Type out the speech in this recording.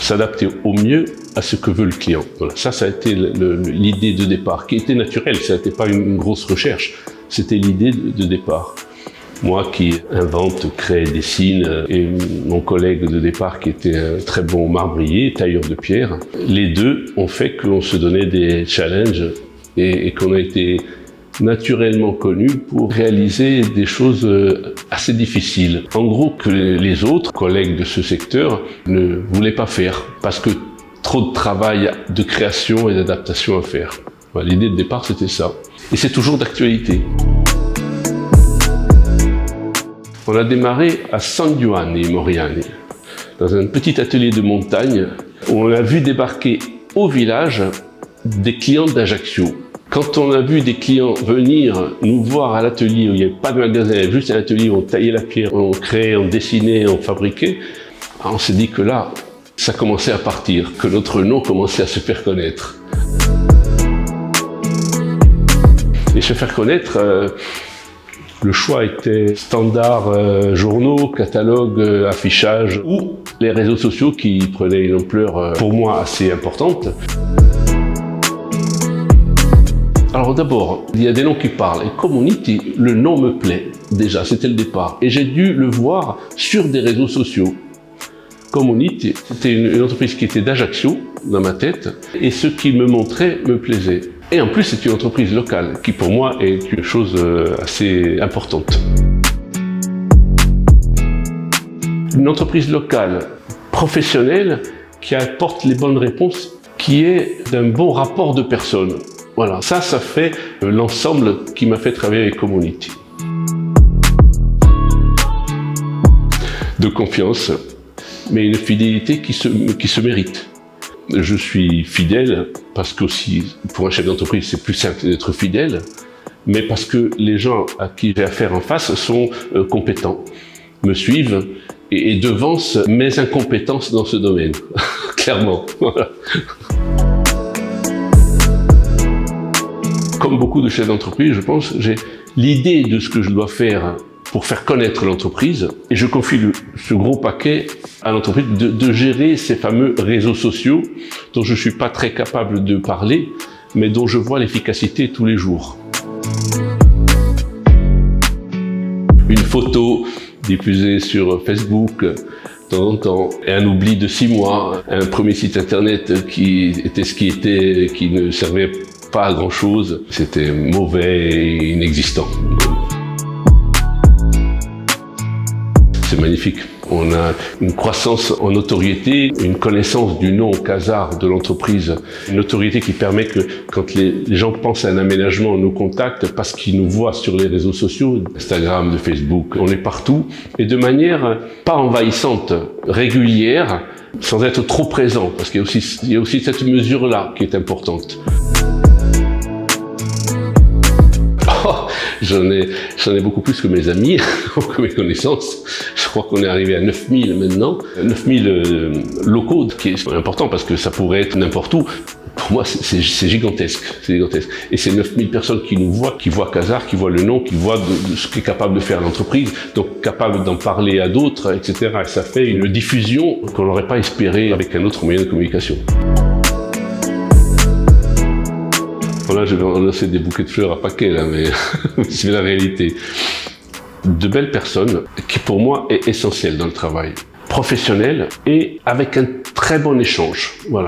s'adapter au mieux à ce que veut le client. Voilà, ça a été l'idée de départ, qui était naturelle, ça n'était pas une grosse recherche, c'était l'idée de départ. Moi qui invente, crée, dessine, et mon collègue de départ qui était un très bon marbrier, tailleur de pierre, les deux ont fait qu'on se donnait des challenges et qu'on a été naturellement connus pour réaliser des choses assez difficiles. En gros, que les autres collègues de ce secteur ne voulaient pas faire parce que trop de travail de création et d'adaptation à faire. Voilà, l'idée de départ, c'était ça. Et c'est toujours d'actualité. On a démarré à San Giovanni Moriani, dans un petit atelier de montagne où on a vu débarquer au village des clients d'Ajaccio. Quand on a vu des clients venir nous voir à l'atelier où il n'y avait pas de magasin, il y avait juste un atelier où on taillait la pierre, on créait, on dessinait, on fabriquait, on s'est dit que là, ça commençait à partir, que notre nom commençait à se faire connaître. Et se faire connaître, le choix était standard, journaux, catalogues, affichages ou les réseaux sociaux qui prenaient une ampleur pour moi assez importante. Alors d'abord, il y a des noms qui parlent et Community, le nom me plaît déjà, c'était le départ. Et j'ai dû le voir sur des réseaux sociaux. Community, c'était une entreprise qui était d'Ajaccio dans ma tête et ce qu'il me montrait me plaisait. Et en plus, c'est une entreprise locale qui pour moi est une chose assez importante. Une entreprise locale, professionnelle, qui apporte les bonnes réponses, qui est d'un bon rapport de personnes. Voilà, ça fait l'ensemble qui m'a fait travailler avec Community. De confiance, mais une fidélité qui se mérite. Je suis fidèle parce qu'aussi, pour un chef d'entreprise, c'est plus simple d'être fidèle, mais parce que les gens à qui j'ai affaire en face sont compétents, me suivent et devancent mes incompétences dans ce domaine, clairement. Voilà. Comme beaucoup de chefs d'entreprise, je pense, j'ai l'idée de ce que je dois faire pour faire connaître l'entreprise et je confie ce gros paquet à l'entreprise de gérer ces fameux réseaux sociaux dont je ne suis pas très capable de parler, mais dont je vois l'efficacité tous les jours. Une photo diffusée sur Facebook de temps en temps, et un oubli de 6 mois, un premier site internet qui était ce qui était, qui ne servait pas à grand chose, c'était mauvais et inexistant. C'est magnifique. On a une croissance en notoriété, une connaissance du nom au hasard de l'entreprise, une notoriété qui permet que quand les gens pensent à un aménagement, on nous contactent parce qu'ils nous voient sur les réseaux sociaux, Instagram, de Facebook, on est partout, et de manière pas envahissante, régulière, sans être trop présent, parce qu'il y a aussi cette mesure-là qui est importante. J'en ai beaucoup plus que mes amis, que mes connaissances. Je crois qu'on est arrivé à 9000 maintenant. 9000 locaux, qui est important parce que ça pourrait être n'importe où. Pour moi, c'est gigantesque, c'est gigantesque. Et c'est 9000 personnes qui nous voient, qui voient Quasar, qui voient le nom, qui voient de ce qu'est capable de faire l'entreprise, donc capable d'en parler à d'autres, etc. Et ça fait une diffusion qu'on n'aurait pas espéré avec un autre moyen de communication. Là, je vais en lancer des bouquets de fleurs à paquet, là, mais c'est la réalité. De belles personnes, qui pour moi est essentielle dans le travail. Professionnel et avec un très bon échange. Voilà.